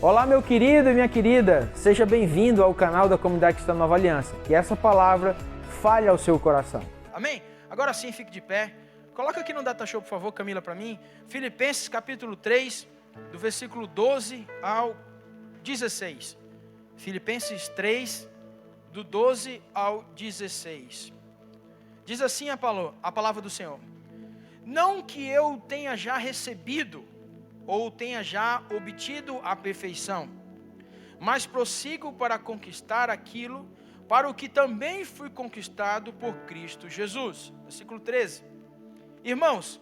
Olá, meu querido e minha querida, seja bem-vindo ao canal da Comunidade Cristã Nova Aliança. Que essa palavra fale ao seu coração. Amém? Agora sim, fique de pé. Coloca aqui no Data Show, por favor, Camila, para mim. Filipenses capítulo 3, do versículo 12 ao 16. Filipenses 3, do 12 ao 16. Diz assim a palavra do Senhor. Não que eu tenha já recebido ou tenha já obtido a perfeição, mas prossigo para conquistar aquilo para o que também fui conquistado por Cristo Jesus. Versículo 13. Irmãos,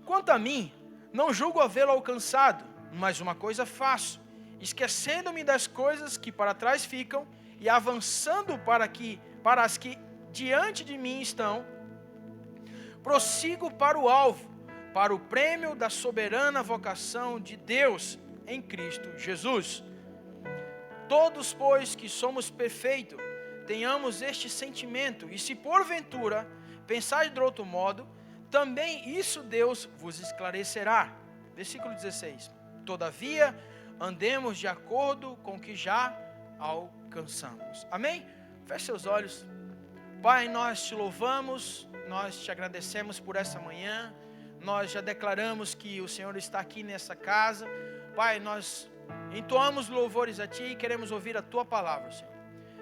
quanto a mim, não julgo havê-lo alcançado, mas uma coisa faço, esquecendo-me das coisas que para trás ficam e avançando para as que diante de mim estão, prossigo para o alvo, para o prêmio da soberana vocação de Deus em Cristo Jesus. Todos, pois, que somos perfeitos, tenhamos este sentimento, e se porventura pensais de outro modo, também isso Deus vos esclarecerá. Versículo 16. Todavia, andemos de acordo com o que já alcançamos. Amém? Feche seus olhos. Pai, nós te louvamos, nós te agradecemos por essa manhã. Nós já declaramos que o Senhor está aqui nessa casa. Pai, nós entoamos louvores a Ti e queremos ouvir a Tua palavra, Senhor.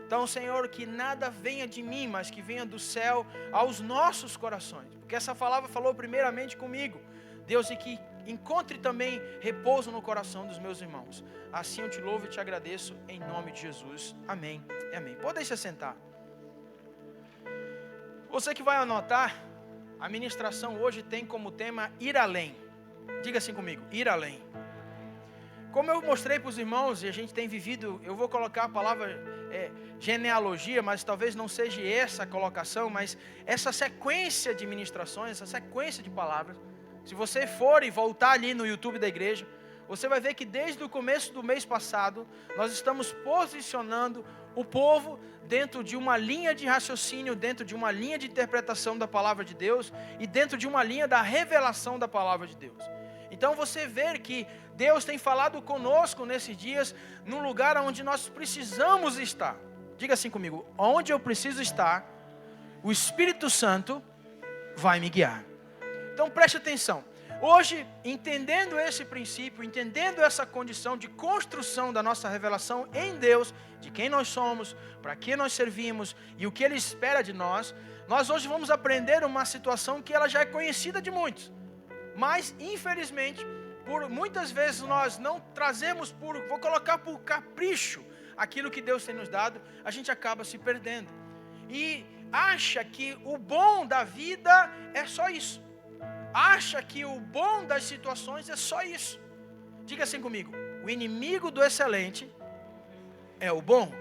Então, Senhor, que nada venha de mim, mas que venha do céu aos nossos corações. Porque essa palavra falou primeiramente comigo, Deus, e que encontre também repouso no coração dos meus irmãos. Assim eu te louvo e te agradeço em nome de Jesus. Amém e amém. Podem se sentar. Você que vai anotar, a ministração hoje tem como tema ir além. Diga assim comigo, ir além. Como eu mostrei para os irmãos, e a gente tem vivido, eu vou colocar a palavra genealogia, mas talvez não seja essa a colocação, mas essa sequência de ministrações, essa sequência de palavras. Se você for e voltar ali no YouTube da igreja, você vai ver que desde o começo do mês passado, nós estamos posicionando o povo dentro de uma linha de raciocínio, dentro de uma linha de interpretação da palavra de Deus e dentro de uma linha da revelação da palavra de Deus. Então você vê que Deus tem falado conosco nesses dias, num lugar onde nós precisamos estar. Diga assim comigo, onde eu preciso estar, o Espírito Santo vai me guiar. Então preste atenção. Hoje, entendendo esse princípio, entendendo essa condição de construção da nossa revelação em Deus, de quem nós somos, para que nós servimos e o que Ele espera de nós, nós hoje vamos aprender uma situação que ela já é conhecida de muitos. Mas, infelizmente, por muitas vezes nós não trazemos vou colocar por capricho, aquilo que Deus tem nos dado, a gente acaba se perdendo. E acha que o bom da vida é só isso. Acha que o bom das situações é só isso. Diga assim comigo, o inimigo do excelente é o bom.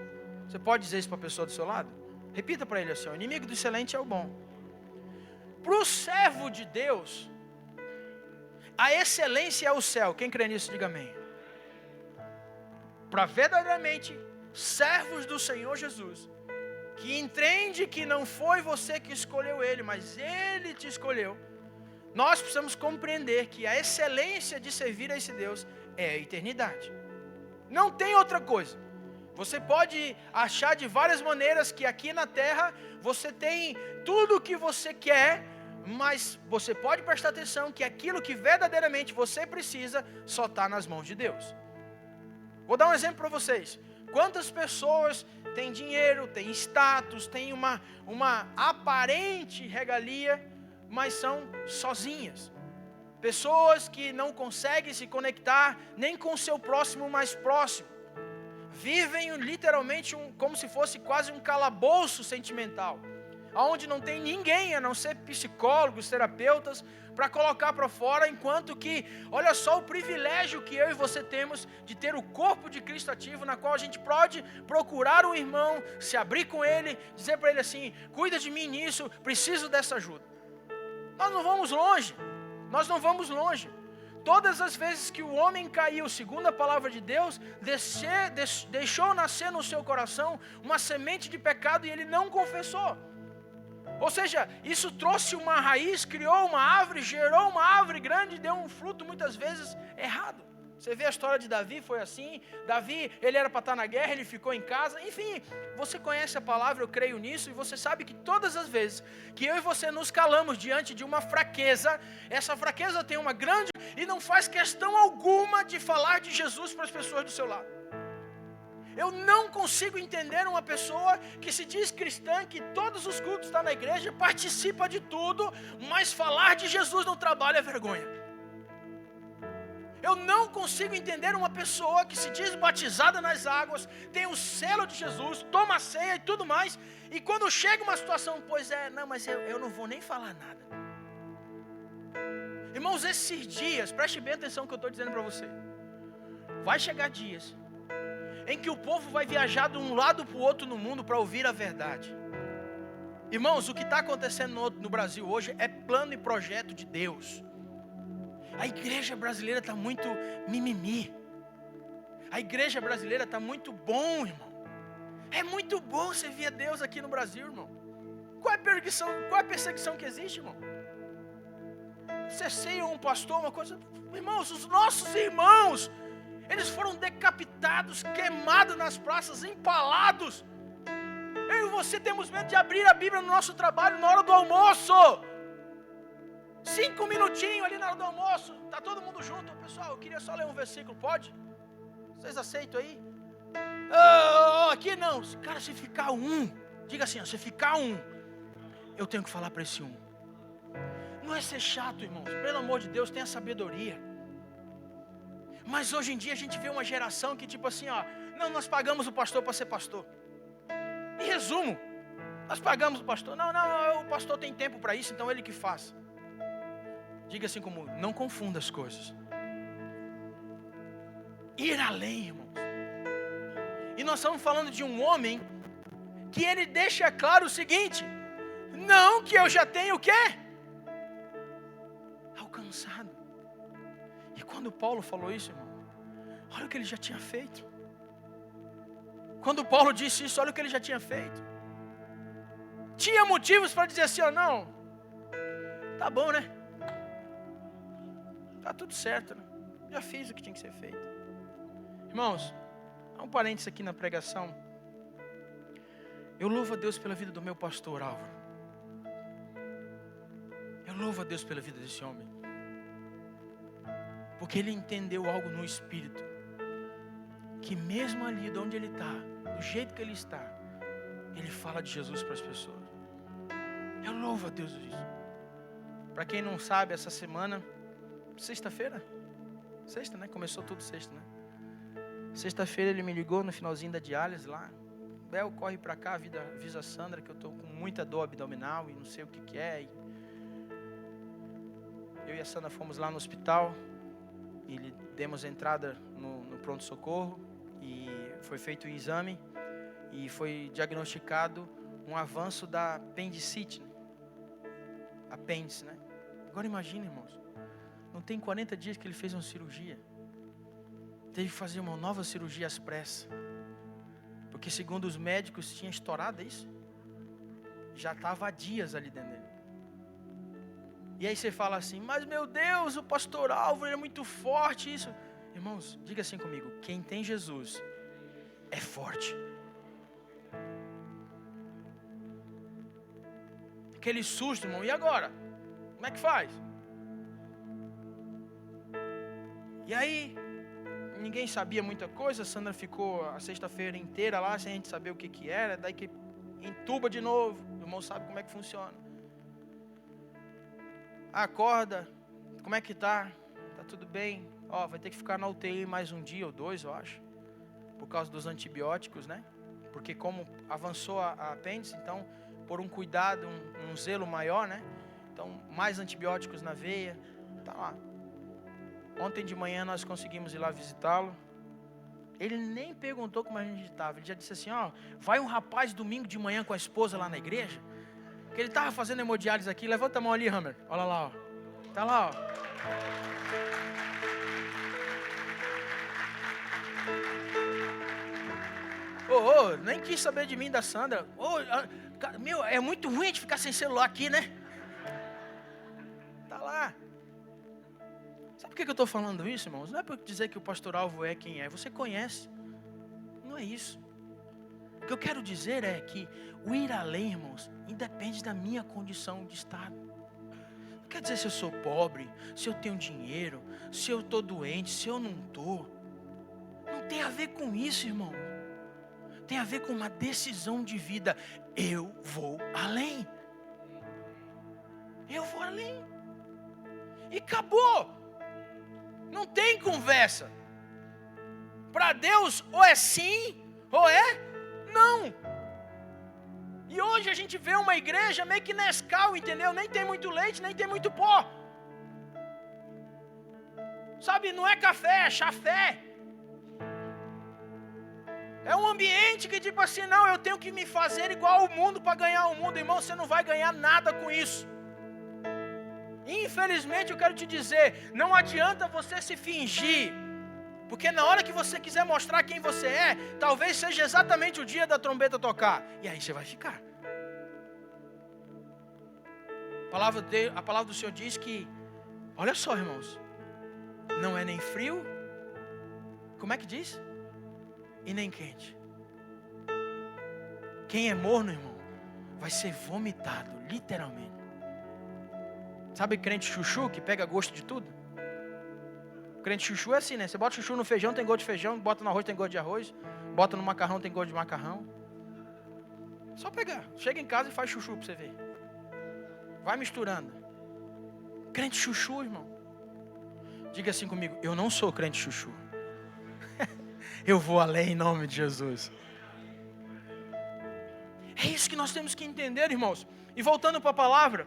Você pode dizer isso para a pessoa do seu lado? Repita para ele assim, o inimigo do excelente é o bom. Para o servo de Deus, a excelência é o céu. Quem crê nisso, diga amém. Para verdadeiramente servos do Senhor Jesus, que entende que não foi você que escolheu Ele, mas Ele te escolheu, nós precisamos compreender que a excelência de servir a esse Deus é a eternidade. Não tem outra coisa. Você pode achar de várias maneiras que aqui na terra você tem tudo o que você quer, mas você pode prestar atenção que aquilo que verdadeiramente você precisa só está nas mãos de Deus. Vou dar um exemplo para vocês. Quantas pessoas têm dinheiro, têm status, têm uma aparente regalia, mas são sozinhas. Pessoas que não conseguem se conectar nem com o seu próximo mais próximo. Vivem literalmente como se fosse quase um calabouço sentimental, onde não tem ninguém a não ser psicólogos, terapeutas, para colocar para fora, enquanto que, olha só o privilégio que eu e você temos de ter o corpo de Cristo ativo, na qual a gente pode procurar um irmão, se abrir com ele, dizer para ele assim, cuida de mim nisso, preciso dessa ajuda. Nós não vamos longe. Todas as vezes que o homem caiu, segundo a palavra de Deus, deixou nascer no seu coração uma semente de pecado e ele não confessou. Ou seja, isso trouxe uma raiz, criou uma árvore, gerou uma árvore grande e deu um fruto muitas vezes errado. Você vê a história de Davi, foi assim. Davi, ele era para estar na guerra, ele ficou em casa. Enfim, você conhece a palavra, eu creio nisso. E você sabe que todas as vezes que eu e você nos calamos diante de uma fraqueza, essa fraqueza tem uma grande e não faz questão alguma de falar de Jesus para as pessoas do seu lado. Eu não consigo entender uma pessoa que se diz cristã, que todos os cultos está na igreja, participa de tudo, mas falar de Jesus no trabalho é vergonha. Eu não consigo entender uma pessoa que se diz batizada nas águas, tem o selo de Jesus, toma ceia e tudo mais, e quando chega uma situação, mas eu não vou nem falar nada. Irmãos, esses dias, preste bem atenção no que eu estou dizendo para você. Vai chegar dias em que o povo vai viajar de um lado para o outro no mundo para ouvir a verdade. Irmãos, o que está acontecendo no Brasil hoje é plano e projeto de Deus. A igreja brasileira está muito mimimi. A igreja brasileira está muito bom, irmão. É muito bom servir a Deus aqui no Brasil, irmão. Qual é a perseguição que existe, irmão? Você seja um pastor, uma coisa... Irmãos, os nossos irmãos, eles foram decapitados, queimados nas praças, empalados. Eu e você temos medo de abrir a Bíblia no nosso trabalho na hora do almoço. 5 minutinhos ali na hora do almoço, tá todo mundo junto. Pessoal, eu queria só ler um versículo, pode? Vocês aceitam aí? Aqui não. Cara, se ficar um, diga assim, se ficar um, eu tenho que falar para esse um. Não é ser chato, irmãos, pelo amor de Deus, tenha sabedoria. Mas hoje em dia a gente vê uma geração que tipo assim, não, nós pagamos o pastor para ser pastor. Em resumo, nós pagamos o pastor. Não, o pastor tem tempo para isso, então ele que faz. Diga assim como, não confunda as coisas. Ir além, irmãos. E nós estamos falando de um homem que ele deixa claro o seguinte: não que eu já tenho o quê? Alcançado. E quando Paulo falou isso, irmão, olha o que ele já tinha feito. Quando Paulo disse isso, olha o que ele já tinha feito. Tinha motivos para dizer assim, não, tá bom, né? Tá tudo certo, né? Já fiz o que tinha que ser feito. Irmãos, há um parênteses aqui na pregação. Eu louvo a Deus pela vida do meu pastor Álvaro. Eu louvo a Deus pela vida desse homem. Porque ele entendeu algo no espírito. Que mesmo ali de onde ele está, do jeito que ele está, ele fala de Jesus para as pessoas. Eu louvo a Deus isso. Para quem não sabe, essa semana, sexta-feira? Sexta, né? Começou tudo sexta, né? Sexta-feira ele me ligou no finalzinho da diálise lá. Bel, corre pra cá, avisa a Sandra que eu tô com muita dor abdominal e não sei o que é. Eu e a Sandra fomos lá no hospital e demos entrada no pronto-socorro e foi feito o exame e foi diagnosticado um avanço da apendicite, né? Apêndice, né? Agora imagine, irmãos, não tem 40 dias que ele fez uma cirurgia. Teve que fazer uma nova cirurgia às pressas. Porque segundo os médicos tinha estourado isso. Já estava há dias ali dentro dele. E aí você fala assim, mas meu Deus, o pastor Álvaro é muito forte isso. Irmãos, diga assim comigo, quem tem Jesus é forte. Aquele susto, irmão, e agora? Como é que faz? E aí, ninguém sabia muita coisa, a Sandra ficou a sexta-feira inteira lá, sem a gente saber o que era, daí que entuba de novo, o irmão sabe como é que funciona. Acorda, como é que tá? Tá tudo bem? Vai ter que ficar na UTI mais um dia ou 2, eu acho, por causa dos antibióticos, né? Porque como avançou a apêndice, então, por um cuidado, um zelo maior, né? Então, mais antibióticos na veia, tá lá. Ontem de manhã nós conseguimos ir lá visitá-lo. Ele nem perguntou como a gente estava. Ele já disse assim, vai um rapaz domingo de manhã com a esposa lá na igreja. Que ele estava fazendo hemodiálise aqui. Levanta a mão ali, Hammer. Olha lá, Tá lá, nem quis saber de mim, da Sandra. Meu, é muito ruim a gente ficar sem celular aqui, né? Tá lá. Sabe por que eu eu estou falando isso, irmãos? Não é para dizer que o pastor Alvo é quem é. Você conhece. Não é isso. O que eu quero dizer é que o ir além, irmãos, independe da minha condição de estado. Não quer dizer se eu sou pobre, se eu tenho dinheiro, se eu estou doente, se eu não estou. Não tem a ver com isso, irmão. Tem a ver com uma decisão de vida. Eu vou além. Eu vou além. E acabou. Não tem conversa. Para Deus, ou é sim, ou é não. E hoje a gente vê uma igreja meio que Nescau, entendeu? Nem tem muito leite, nem tem muito pó. Sabe, não é café, é chafé. É um ambiente que tipo assim, não, eu tenho que me fazer igual ao mundo para ganhar o mundo. Irmão, você não vai ganhar nada com isso. Infelizmente eu quero te dizer, não adianta você se fingir. Porque na hora que você quiser mostrar quem você é, talvez seja exatamente o dia da trombeta tocar. E aí você vai ficar. A palavra do Senhor diz que, olha só, irmãos, não é nem frio, como é que diz? E nem quente. Quem é morno, irmão, vai ser vomitado, literalmente. Sabe crente chuchu que pega gosto de tudo? Crente chuchu é assim, né? Você bota chuchu no feijão, tem gosto de feijão. Bota no arroz, tem gosto de arroz. Bota no macarrão, tem gosto de macarrão. Só pegar. Chega em casa e faz chuchu para você ver. Vai misturando. Crente chuchu, irmão. Diga assim comigo, eu não sou crente chuchu. Eu vou além em nome de Jesus. É isso que nós temos que entender, irmãos. E voltando para a palavra.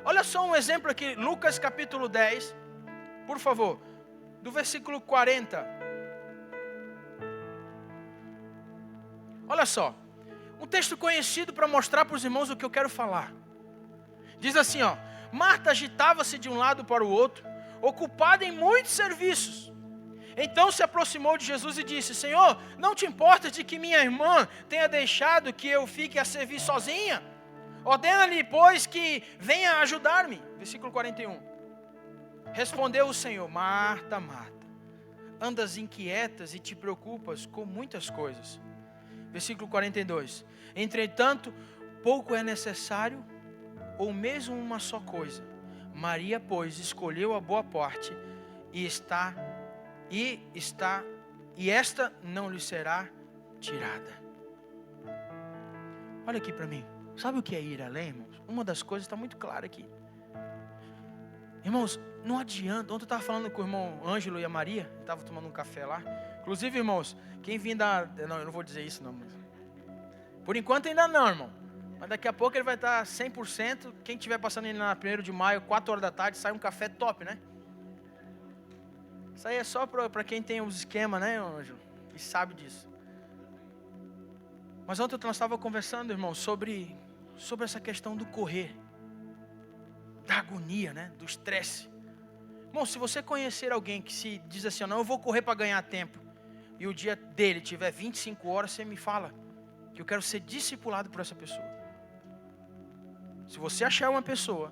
Olha só um exemplo aqui. Lucas capítulo 10. Por favor. Do versículo 40. Olha só. Um texto conhecido para mostrar para os irmãos o que eu quero falar. Diz assim, ó. Marta agitava-se de um lado para o outro, ocupada em muitos serviços. Então se aproximou de Jesus e disse, Senhor, não te importa de que minha irmã tenha deixado que eu fique a servir sozinha? Ordena-lhe, pois, que venha ajudar-me. Versículo 41. Respondeu o Senhor, Marta, Marta, andas inquietas e te preocupas com muitas coisas. Versículo 42. Entretanto, pouco é necessário, ou mesmo uma só coisa. Maria, pois, escolheu a boa parte e esta não lhe será tirada. Olha aqui para mim. Sabe o que é ir além, irmãos? Uma das coisas está muito clara aqui. Irmãos, não adianta. Ontem eu estava falando com o irmão Ângelo e a Maria. Estava tomando um café lá. Inclusive, irmãos, quem vir da... Não, eu não vou dizer isso não. Mas... Por enquanto ainda não, irmão. Mas daqui a pouco ele vai estar 100%. Quem estiver passando aí na 1º de maio, 4 horas da tarde, sai um café top, né? Isso aí é só para quem tem os esquemas, né, Ângelo? E sabe disso. Mas ontem nós estávamos conversando, irmão, sobre essa questão do correr. Da agonia, né? Do estresse. Irmão, se você conhecer alguém que se diz assim, não, eu vou correr para ganhar tempo, e o dia dele tiver 25 horas, você me fala que eu quero ser discipulado por essa pessoa. Se você achar uma pessoa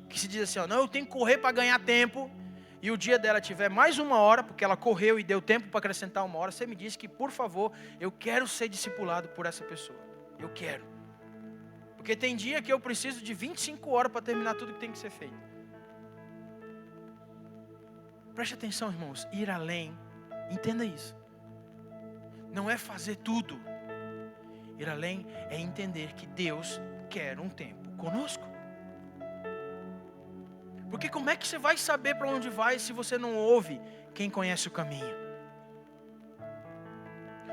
que se diz assim, não, eu tenho que correr para ganhar tempo, e o dia dela tiver mais 1 hora, porque ela correu e deu tempo para acrescentar 1 hora, você me diz que, por favor, eu quero ser discipulado por essa pessoa. Eu quero. Porque tem dia que eu preciso de 25 horas para terminar tudo que tem que ser feito. Preste atenção, irmãos. Ir além, entenda isso. Não é fazer tudo. Ir além é entender que Deus quer um tempo conosco. Porque como é que você vai saber para onde vai se você não ouve quem conhece o caminho?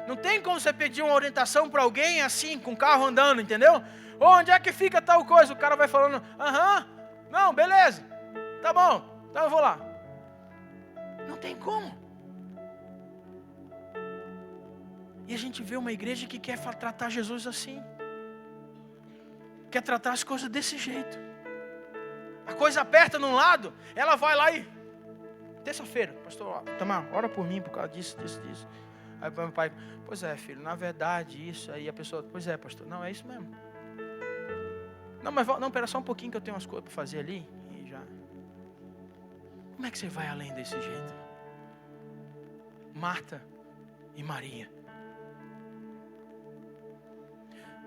Não tem como você pedir uma orientação para alguém assim, com o carro andando, entendeu? Onde é que fica tal coisa? O cara vai falando, não, beleza, tá bom, então eu vou lá. Não tem como. E a gente vê uma igreja que quer tratar Jesus assim. Quer tratar as coisas desse jeito. A coisa aperta num lado, ela vai lá e... Terça-feira, pastor, Tamar, ora por mim por causa disso. Aí meu pai, pois é, filho, na verdade isso. Aí a pessoa, pois é, pastor, não, é isso mesmo. Não, mas não, pera só um pouquinho que eu tenho umas coisas para fazer ali. E já. Como é que você vai além desse jeito? Marta e Maria.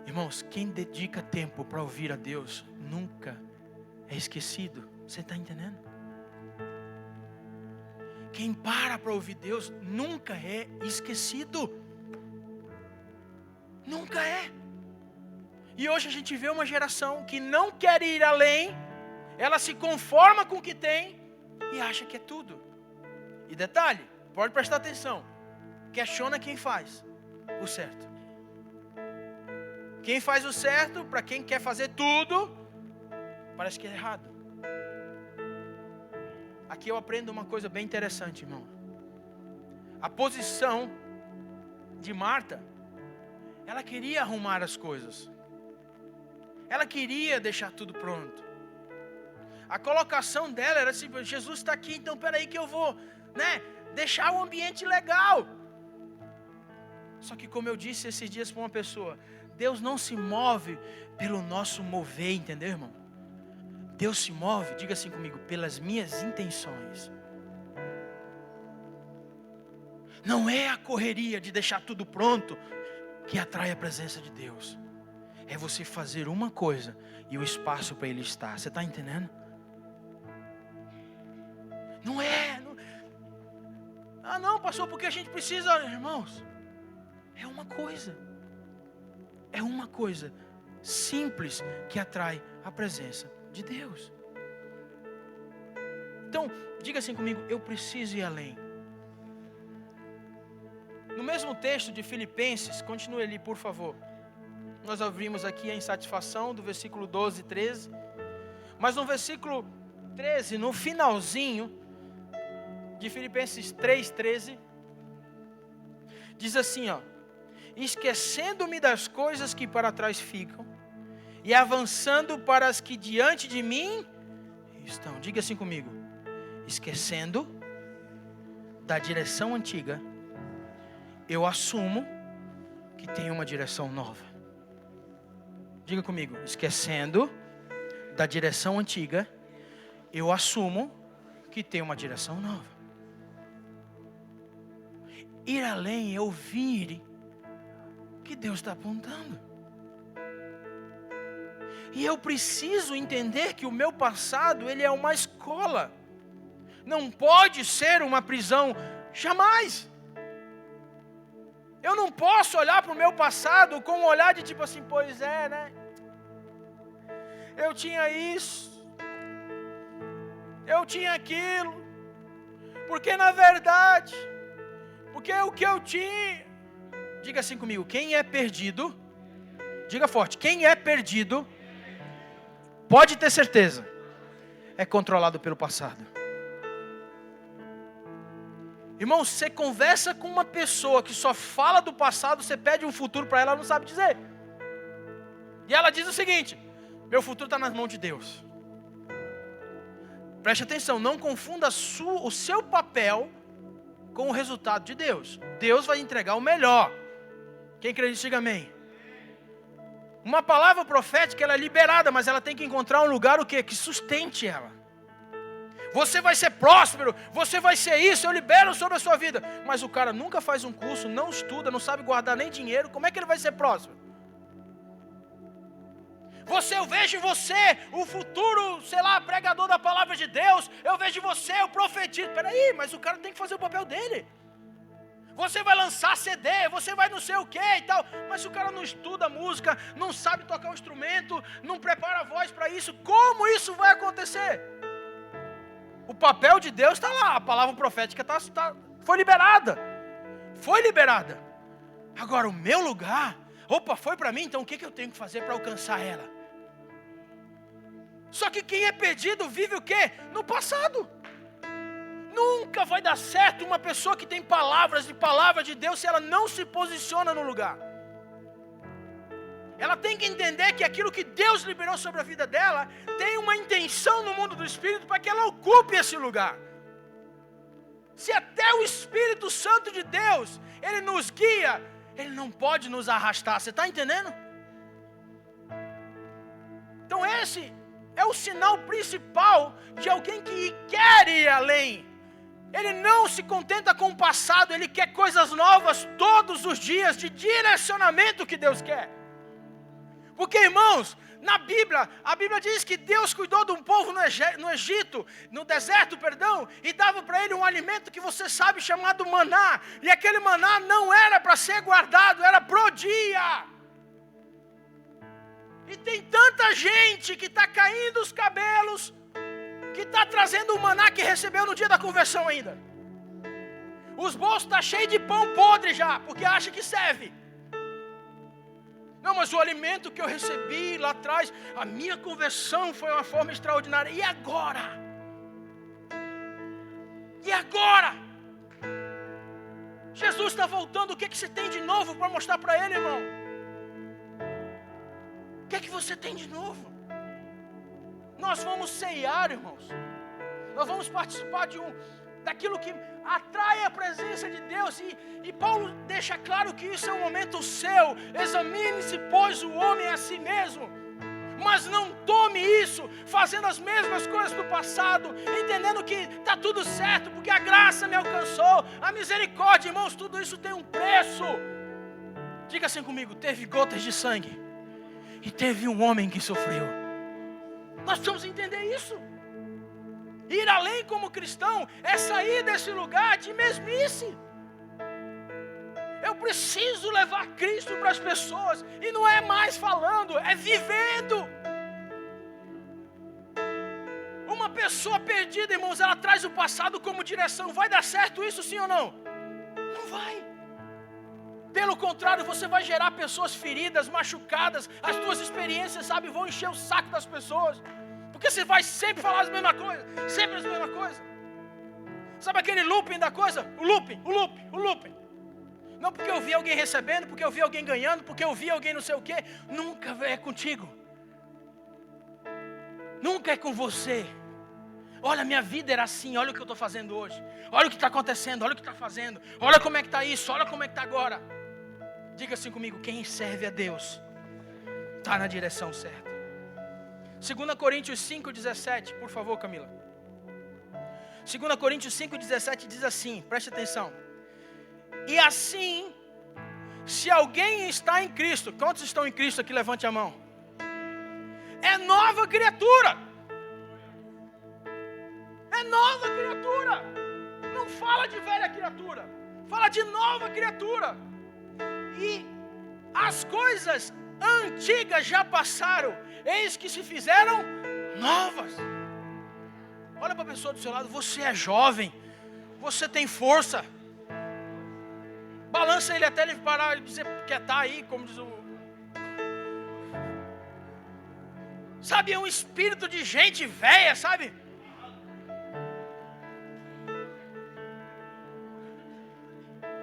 Irmãos, quem dedica tempo para ouvir a Deus nunca é esquecido. Você está entendendo? Quem para ouvir Deus nunca é esquecido. Nunca é. E hoje a gente vê uma geração que não quer ir além, ela se conforma com o que tem e acha que é tudo. E detalhe, pode prestar atenção, questiona quem faz o certo. Quem faz o certo, para quem quer fazer tudo, parece que é errado. Aqui eu aprendo uma coisa bem interessante, irmão. A posição de Marta, ela queria arrumar as coisas. Ela queria deixar tudo pronto. A colocação dela era assim: Jesus está aqui, então peraí que eu vou, deixar o ambiente legal. Só que, como eu disse esses dias para uma pessoa, Deus não se move pelo nosso mover, entendeu, irmão? Deus se move, diga assim comigo, pelas minhas intenções. Não é a correria de deixar tudo pronto que atrai a presença de Deus. É você fazer uma coisa e o espaço para Ele estar. Você está entendendo? Não é. Não, pastor, porque a gente precisa, irmãos. É uma coisa. É uma coisa simples que atrai a presença de Deus. Então, diga assim comigo, eu preciso ir além. No mesmo texto de Filipenses, continue ali, por favor. Nós abrimos aqui a insatisfação do versículo 12 e 13. Mas no versículo 13, no finalzinho de Filipenses 3:13, diz assim, esquecendo-me das coisas que para trás ficam e avançando para as que diante de mim estão. Diga assim comigo, esquecendo da direção antiga, eu assumo que tem uma direção nova. Diga comigo, esquecendo da direção antiga, eu assumo que tem uma direção nova. Ir além é ouvir que Deus está apontando. E eu preciso entender que o meu passado, ele é uma escola. Não pode ser uma prisão, jamais. Eu não posso olhar para o meu passado com um olhar de tipo assim, pois é, eu tinha isso, eu tinha aquilo, porque na verdade, porque o que eu tinha, diga assim comigo, quem é perdido, diga forte, quem é perdido, pode ter certeza, é controlado pelo passado. Irmão, você conversa com uma pessoa que só fala do passado, você pede um futuro para ela, ela não sabe dizer. E ela diz o seguinte, meu futuro está nas mãos de Deus. Preste atenção, não confunda o seu papel com o resultado de Deus. Deus vai entregar o melhor. Quem acredita, diga amém. Uma palavra profética, ela é liberada, mas ela tem que encontrar um lugar o quê? Que sustente ela. Você vai ser próspero, você vai ser isso, eu libero sobre a sua vida. Mas o cara nunca faz um curso, não estuda, não sabe guardar nem dinheiro, como é que ele vai ser próspero? Eu vejo em você o futuro, pregador da palavra de Deus, eu vejo em você o profetizo. Peraí, mas o cara tem que fazer o papel dele. Você vai lançar CD, você vai não sei o que e tal, mas se o cara não estuda música, não sabe tocar um instrumento, não prepara a voz para isso, como isso vai acontecer? O papel de Deus está lá, a palavra profética foi liberada. Foi liberada. Agora o meu lugar, foi para mim, então o que eu tenho que fazer para alcançar ela? Só que quem é perdido vive o quê? No passado. Nunca vai dar certo uma pessoa que tem palavra de Deus se ela não se posiciona no lugar. Ela tem que entender que aquilo que Deus liberou sobre a vida dela tem uma intenção no mundo do Espírito para que ela ocupe esse lugar. Se até o Espírito Santo de Deus, ele nos guia, ele não pode nos arrastar. Você está entendendo? Então esse é o sinal principal de alguém que quer ir além. Ele não se contenta com o passado, ele quer coisas novas todos os dias, de direcionamento que Deus quer. Porque, irmãos, na Bíblia, a Bíblia diz que Deus cuidou de um povo no Egito, no deserto, perdão, e dava para ele um alimento que você sabe chamado maná. E aquele maná não era para ser guardado, era pro dia. E tem tanta gente que está caindo os cabelos, que está trazendo o maná que recebeu no dia da conversão ainda. Os bolsos estão cheios de pão podre já, porque acha que serve. Não, mas o alimento que eu recebi lá atrás, a minha conversão foi uma forma extraordinária. E agora? E agora? Jesus está voltando, o que você tem de novo para mostrar para ele, irmão? O que você tem de novo? Nós vamos ceiar, irmãos. Nós vamos participar daquilo que atrai a presença de Deus. E Paulo deixa claro que isso é um momento seu. Examine-se, pois, o homem a si mesmo. Mas não tome isso fazendo as mesmas coisas do passado, entendendo que está tudo certo, porque a graça me alcançou, a misericórdia, irmãos, tudo isso tem um preço. Diga assim comigo: teve gotas de sangue e teve um homem que sofreu. Nós precisamos entender isso. Ir além como cristão é sair desse lugar de mesmice. Eu preciso levar Cristo para as pessoas, e não é mais falando, é vivendo. Uma pessoa perdida, irmãos, ela traz o passado como direção. Vai dar certo isso, sim ou não? Não vai. Pelo contrário, você vai gerar pessoas feridas, machucadas. As tuas experiências, sabe, vão encher o saco das pessoas. Porque você vai sempre falar as mesmas coisas, sempre as mesmas coisas. Sabe aquele looping da coisa? O looping. Não porque eu vi alguém recebendo, porque eu vi alguém ganhando, porque eu vi alguém não sei o quê. Nunca é contigo. Nunca é com você. Olha, minha vida era assim, olha o que eu estou fazendo hoje. Olha o que está acontecendo, olha o que está fazendo. Olha como é que está isso, olha como é que está agora. Diga assim comigo: quem serve a Deus está na direção certa. 2 Coríntios 5,17, por favor, Camila. 2 Coríntios 5,17 diz assim, preste atenção. E assim, se alguém está em Cristo, quantos estão em Cristo aqui? Levante a mão. É nova criatura. É nova criatura. Não fala de velha criatura, fala de nova criatura. E as coisas antigas já passaram, eis que se fizeram novas. Olha para a pessoa do seu lado: você é jovem, você tem força. Balança ele até ele parar e dizer que está aí, como diz o... Sabe, é um espírito de gente velha, sabe?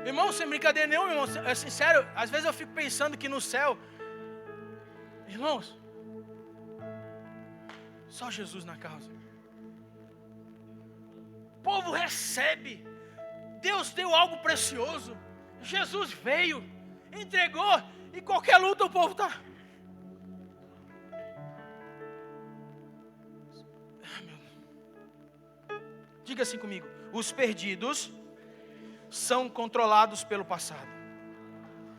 Irmão, sem brincadeira nenhuma, irmão, é sincero, às vezes eu fico pensando que no céu, irmãos, só Jesus na causa. O povo recebe, Deus deu algo precioso, Jesus veio, entregou, e qualquer luta o povo está... Diga assim comigo: os perdidos são controlados pelo passado.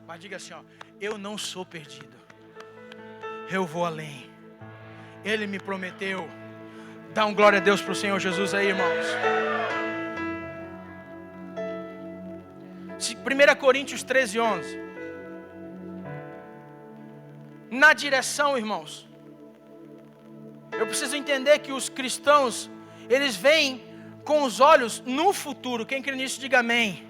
Mas diga assim, ó: eu não sou perdido, eu vou além. Ele me prometeu. Dá um glória a Deus para o Senhor Jesus aí, irmãos. 1 Coríntios 13:11. Na direção, irmãos, eu preciso entender que os cristãos, eles veem com os olhos no futuro. Quem crê nisso, diga amém.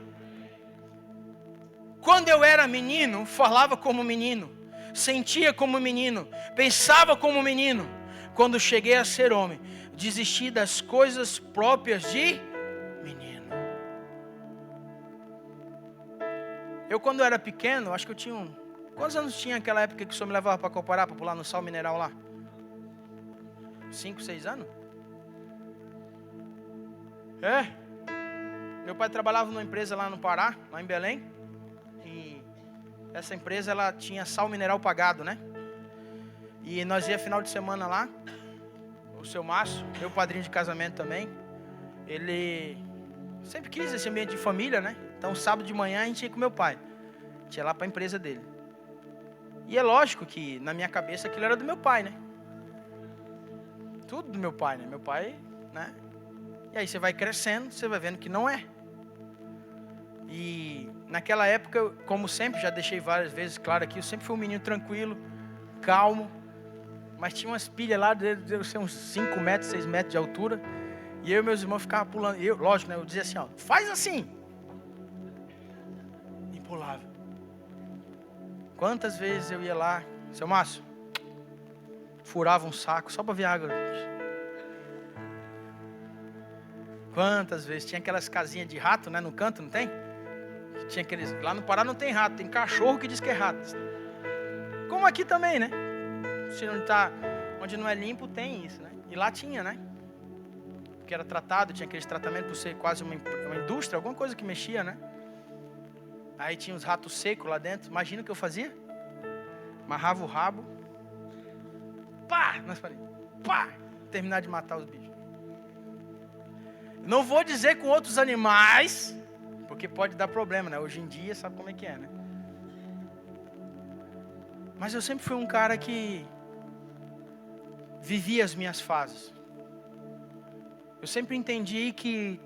Quando eu era menino, falava como menino, sentia como menino, pensava como menino. Quando cheguei a ser homem, desisti das coisas próprias de menino. Eu, quando era pequeno, acho que eu tinha Quantos anos tinha naquela época que o senhor me levava para Copará, para pular no sal mineral lá? 5, 6 anos? É. Meu pai trabalhava numa empresa lá no Pará, lá em Belém. E essa empresa, ela tinha sal mineral pagado, né? E nós ia final de semana lá. o seu Márcio, meu padrinho de casamento também, ele sempre quis esse ambiente de família, né? Então, sábado de manhã a gente ia com meu pai. A gente ia lá para a empresa dele. E é lógico que na minha cabeça aquilo era do meu pai, né? Tudo do meu pai, né? Meu pai, né? E aí você vai crescendo, você vai vendo que não é. E naquela época, como sempre, já deixei várias vezes claro aqui, eu sempre fui um menino tranquilo, calmo. Mas tinha umas pilhas lá, devia ser uns 5 metros, 6 metros de altura. E eu e meus irmãos ficavam pulando. Eu, lógico, né? Eu dizia assim, ó, faz assim. E pulava. Quantas vezes eu ia lá, seu Márcio, furava um saco só para ver água. Quantas vezes? Tinha aquelas casinhas de rato, né? No canto, não tem? Tinha aqueles... Lá no Pará não tem rato, tem cachorro que diz que é rato. Como aqui também, né? Se não tá, onde não é limpo, tem isso, né? E lá tinha, né? Porque era tratado, tinha aqueles tratamentos por ser quase uma indústria, alguma coisa que mexia, né? Aí tinha os ratos secos lá dentro. Imagina o que eu fazia? Amarrava o rabo. Pá! Nós falei, pá! Terminar de matar os bichos. Não vou dizer com outros animais, porque pode dar problema, né? Hoje em dia, sabe como é que é, né? Mas eu sempre fui um cara que vivia as minhas fases. Eu sempre entendi que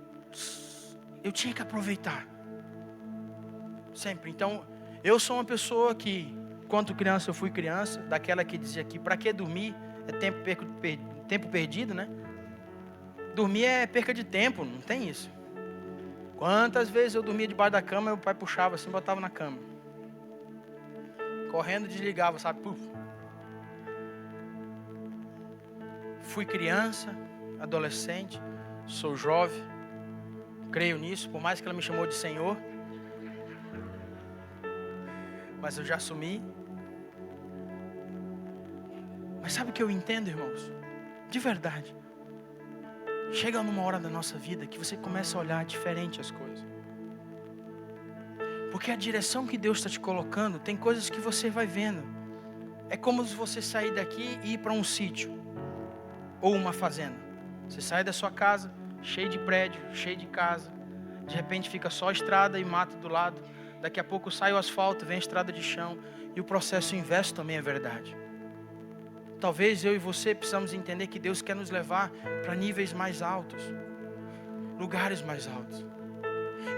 eu tinha que aproveitar. Sempre. Então, eu sou uma pessoa que, quando criança, eu fui criança, daquela que dizia que para que dormir é tempo perdido, né? Dormir é perca de tempo, não tem isso. Quantas vezes eu dormia debaixo da cama, meu pai puxava assim, botava na cama. Correndo, desligava, sabe? Puf. Fui criança, adolescente, sou jovem, creio nisso, por mais que ela me chamou de Senhor. Mas eu já assumi. Mas sabe o que eu entendo, irmãos? De verdade. Chega numa hora da nossa vida que você começa a olhar diferente as coisas. Porque a direção que Deus está te colocando, tem coisas que você vai vendo. É como se você sair daqui e ir para um sítio. Ou uma fazenda. Você sai da sua casa, cheio de prédio, cheio de casa. De repente fica só estrada e mato do lado. Daqui a pouco sai o asfalto, vem a estrada de chão. E o processo inverso também é verdade. Talvez eu e você precisamos entender que Deus quer nos levar para níveis mais altos. Lugares mais altos.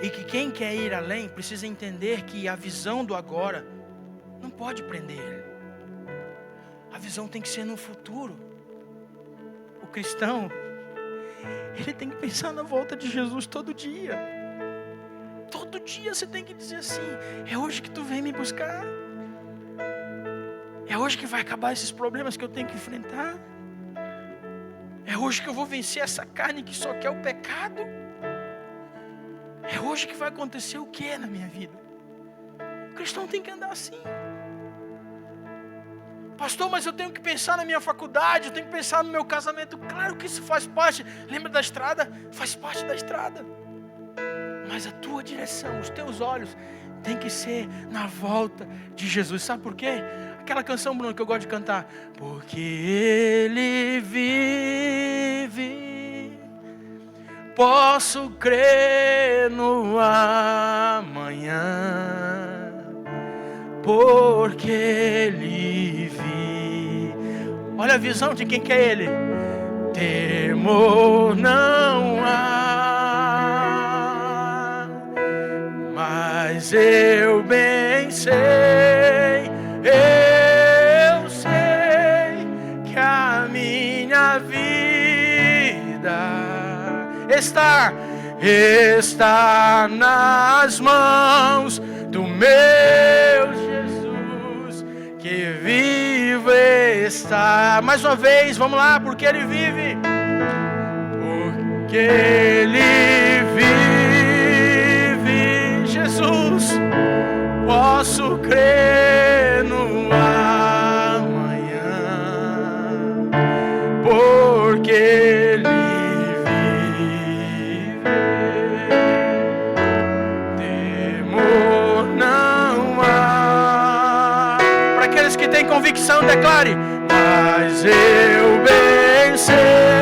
E que quem quer ir além precisa entender que a visão do agora não pode prender ele. A visão tem que ser no futuro. O cristão, ele tem que pensar na volta de Jesus todo dia. Todo dia você tem que dizer assim, é hoje que tu vem me buscar. É hoje que vai acabar esses problemas que eu tenho que enfrentar. É hoje que eu vou vencer essa carne que só quer o pecado. É hoje que vai acontecer o que na minha vida? O cristão tem que andar assim. Pastor, mas eu tenho que pensar na minha faculdade, eu tenho que pensar no meu casamento. Claro que isso faz parte. Lembra da estrada? Faz parte da estrada. Mas a tua direção, os teus olhos tem que ser na volta de Jesus. Sabe por quê? Aquela canção, Bruno, que eu gosto de cantar. Porque Ele vive, posso crer no amanhã. Porque Ele vive. Olha a visão de quem que é Ele. Temor não há, mas eu bem sei, eu sei que a minha vida está nas mãos do meu Jesus, que vivo está. Mais uma vez, vamos lá, porque Ele vive. Porque Ele vive, Jesus, posso crer no amanhã, porque Ele vive, temor não há. Para aqueles que têm convicção, declare: mas eu bem sei.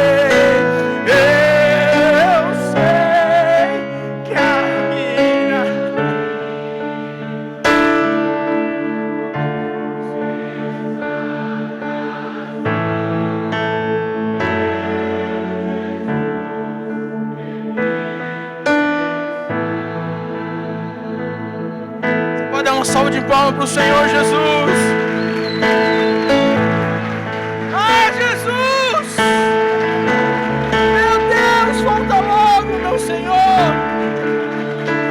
Dá uma salva de palmas para o Senhor Jesus. Ah, Jesus! Meu Deus, volta logo, meu Senhor!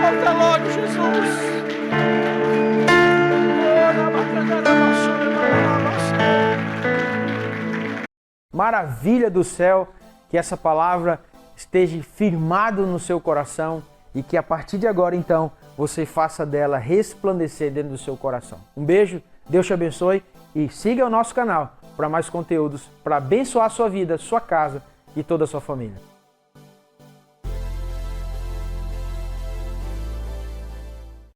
Volta logo, Jesus! Maravilha do céu, que essa palavra esteja firmado no seu coração e que a partir de agora, então, você faça dela resplandecer dentro do seu coração. Um beijo, Deus te abençoe e siga o nosso canal para mais conteúdos para abençoar a sua vida, sua casa e toda a sua família.